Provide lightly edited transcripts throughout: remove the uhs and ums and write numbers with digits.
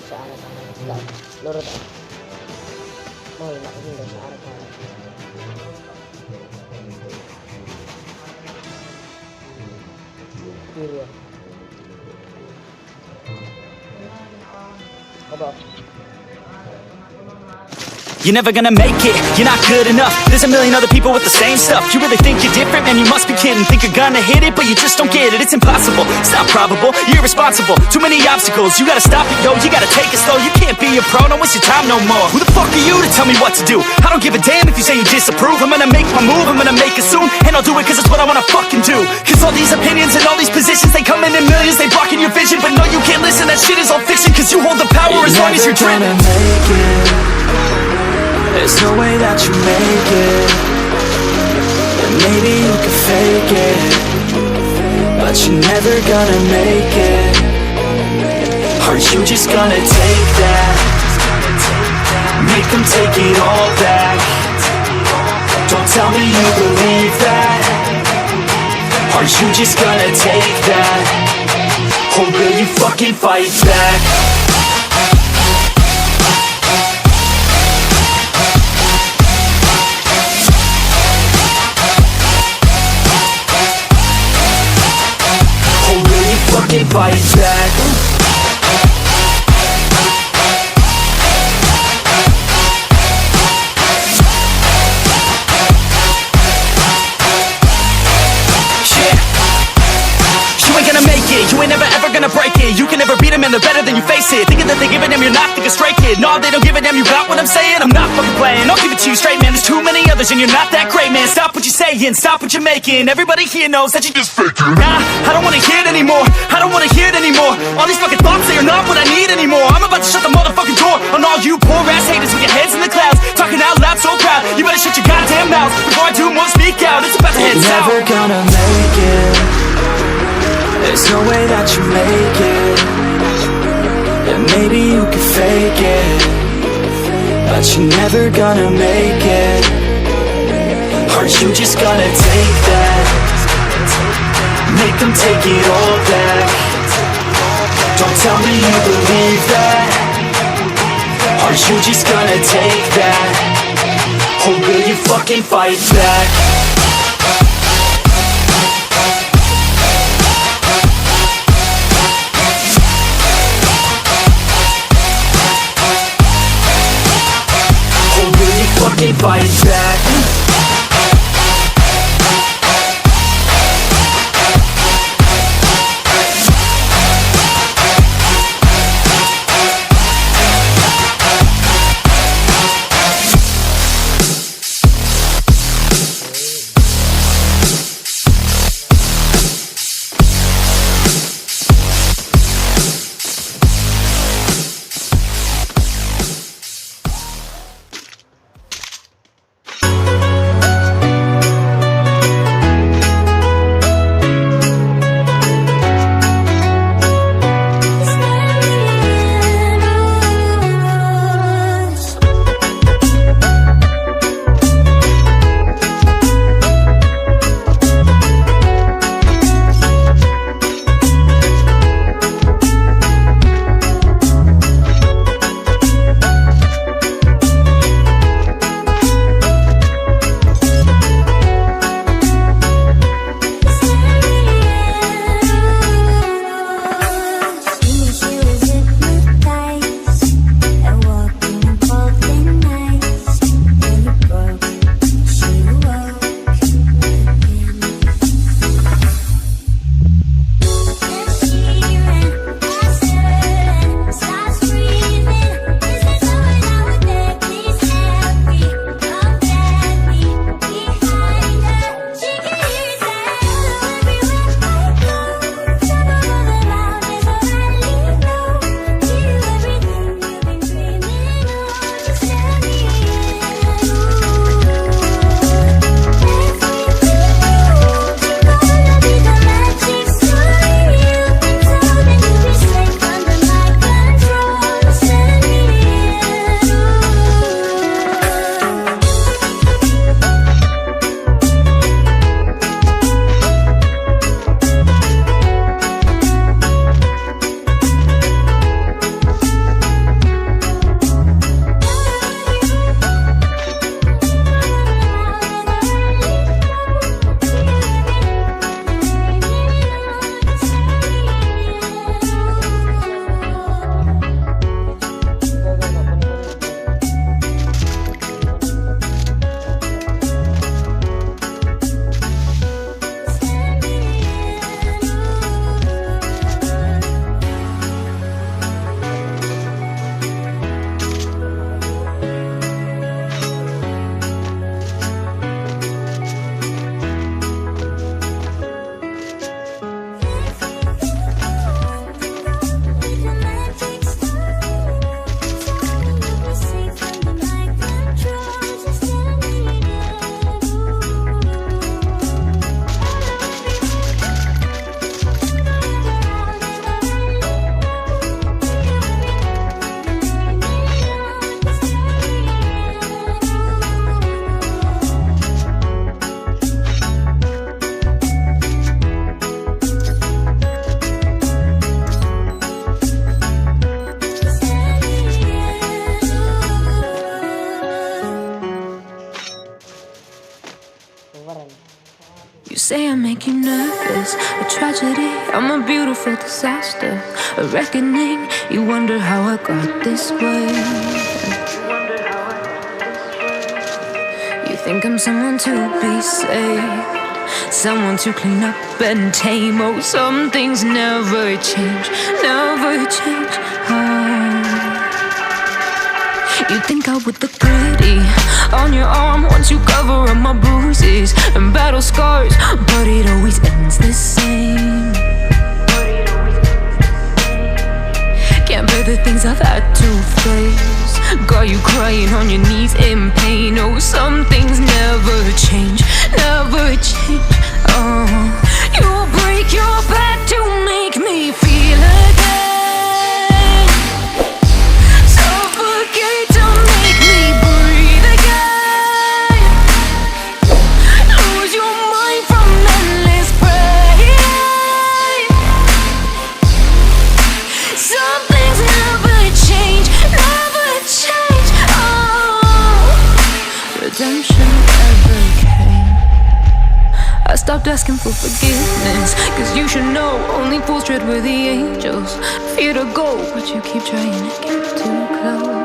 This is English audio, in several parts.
Sa arah-arah lurut oh enak ini sa arah-arah kiri ya apa You're never gonna make it, you're not good enough. There's a million other people with the same stuff. You really think you're different? Man, you must be kidding. Think you're gonna hit it, but you just don't get it. It's impossible, it's not probable, you're irresponsible. Too many obstacles, you gotta stop it, yo. You gotta take it slow, you can't be a pro. Don't waste your time no more. Who the fuck are you to tell me what to do? I don't give a damn if you say you disapprove. I'm gonna make my move, I'm gonna make it soon. And I'll do it cause it's what I wanna fucking do. Cause all these opinions and all these positions, they come in millions, they blocking your vision. But no, you can't listen, that shit is all fiction. Cause you hold the power as long as you're dreaming. There's no way that you make it. And maybe you can fake it, but you're never gonna make it. Are you just gonna take that? Make them take it all back. Don't tell me you believe that. Are you just gonna take that? Or will you fucking fight back? Fight back. You ain't never ever gonna break it. You can never beat them and they're better than you face it. Thinking that they give a damn, you're not thinking straight, kid. No, they don't give a damn, you got what I'm saying? I'm not fucking playing, I'll give it to you straight, man. There's too many others and you're not that great, man. Stop what you're saying, stop what you're making. Everybody here knows that you just faking. Nah, I don't wanna hear it anymore, I don't wanna hear it anymore. All these fucking thoughts, they are not what I need anymore. I'm about to shut the motherfucking door on all you poor ass haters with your heads in the clouds, talking out loud so proud. You better shut your goddamn mouth before I do more speak out. It's about to head south. You're never gonna make it. There's no way that you make it. And maybe you can fake it, but you're never gonna make it. Are you just gonna take that? Make them take it all back. Don't tell me you believe that. Are you just gonna take that? Or will you fucking fight back? Fight back. make you nervous. A tragedy, I'm a beautiful disaster. A reckoning, you wonder how I got this way. You think I'm someone to be saved, someone to clean up and tame. Oh, some things never change, never change. Oh. You think I would look pretty on your arm once you cover up my bruises and battle scars, but it always ends the same. Can't bear the things I've had to face. Got you crying on your knees in pain. Oh, some things never change, never change. Oh, you'll break your back to make me feel again. Suffocate to make me breathe again. Lose your mind from endless pain. Some things never change, never change. Oh, redemption never came. I stopped asking for forgiveness, cause you should know only fools tread where the angels fear to go, but you keep trying to get too close.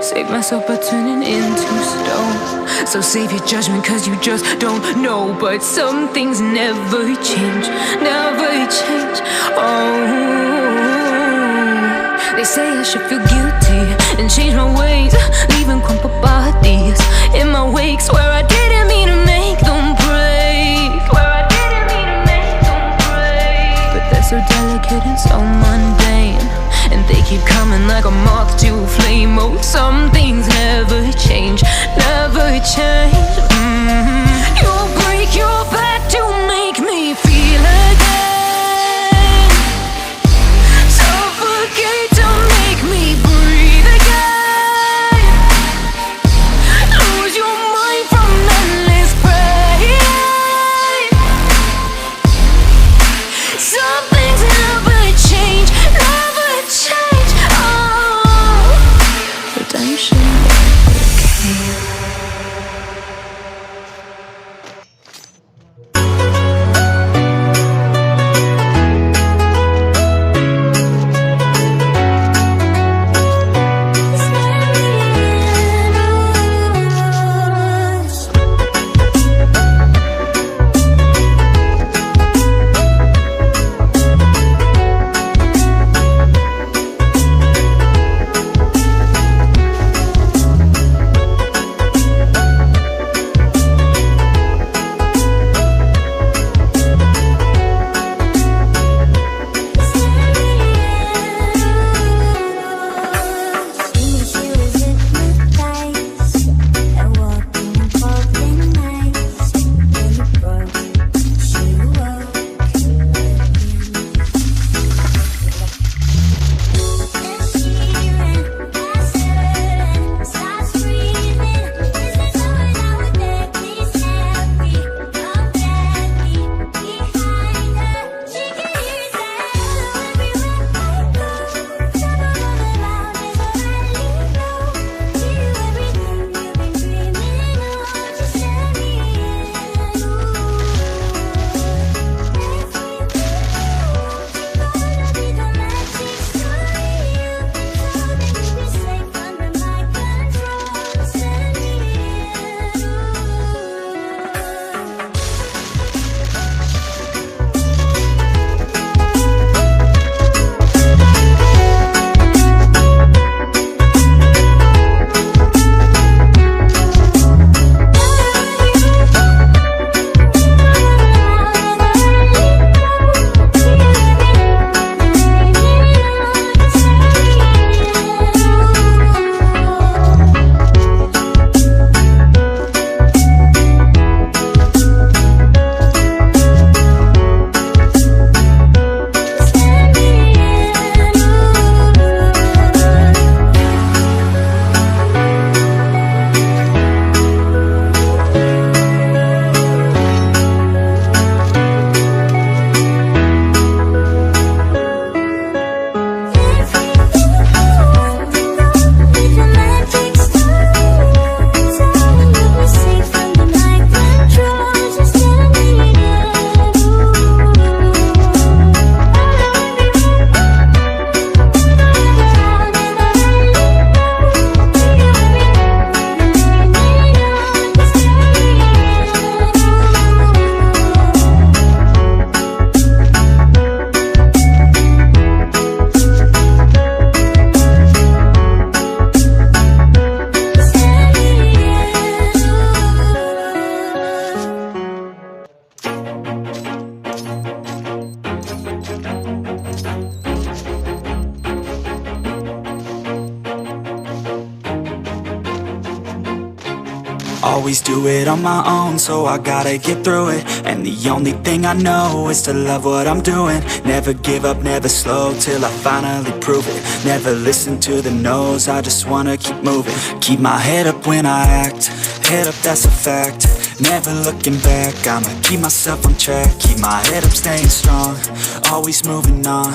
Save myself by turning into stone. So save your judgment cause you just don't know. But some things never change, never change. Oh, they say I should feel guilty and change my ways, leaving crumpled bodies in my wake. Swear I didn't mean to make them break. Swear I didn't mean to make them break. But they're so delicate and so mundane, and they keep coming like a moth to a flame. Oh, some things never change, never change. You'll break your back to make me feel again. Suffocate to make me breathe again. Lose your mind from endless pain. Some things never change, never change. Oh, redemption never came. always do it on my own, so I gotta get through it. And the only thing I know is to love what I'm doing. Never give up, never slow, till I finally prove it. Never listen to the no's, I just wanna keep moving. Keep my head up when I act, head up, that's a fact. Never looking back, I'ma keep myself on track. Keep my head up, staying strong, always moving on.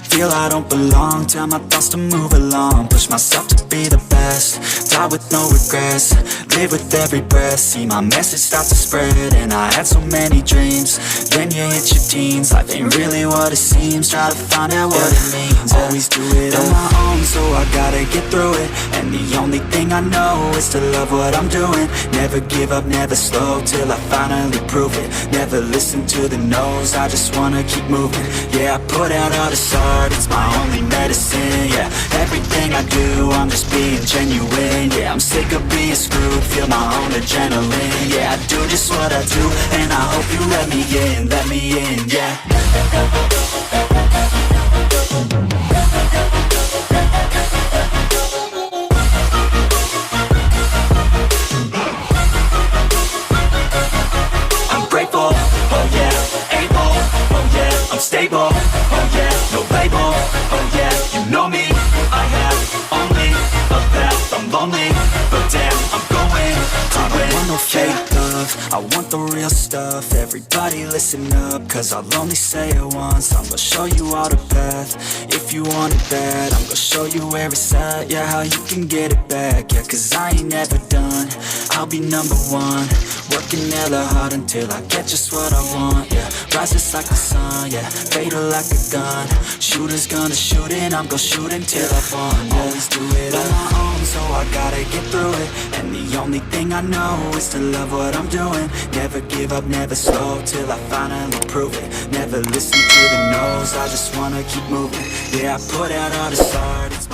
Feel I don't belong, tell my thoughts to move along. Push myself to be the best, die with no regrets. Live with every breath, see my message start to spread. And I had so many dreams, then you hit your teens. Life ain't really what it seems, try to find out what it means. Always do it on my own, so I gotta get through it. And the only thing I know is to love what I'm doing. Never give up, never slow, till I finally prove it. Never listen to the no's, I just wanna keep moving. Yeah, I put out all this art, it's my only medicine. Yeah, everything I do, I'm just being genuine. Yeah, I'm sick of being screwed, feel my own adrenaline. Yeah, I do just what I do, and I hope you let me in, yeah. I'm grateful, oh yeah, able, oh yeah, I'm stable, oh yeah, no label, oh yeah, you know me. I have only a path, I'm lonely, but damn, I'm going to win. I don't want no fake love, I want the real stuff. Everybody listen up, cause I'll only say it once. I'm gonna show you all the path, if you want it bad. I'm gonna show you where it's at, yeah, how you can get it back. Yeah, cause I ain't never done, I'll be number one. Working hella hard until I get just what I want, yeah. Rises like the sun, yeah, fatal like a gun. Shooters gonna shoot and I'm gonna shoot until I won, yeah. Always do it on my own, so I gotta get through it. And the only thing I know is to love what I'm doing. Never give up, never slow, till I finally prove it. Never listen to the no's, I just wanna keep moving. Yeah, I put out all this art,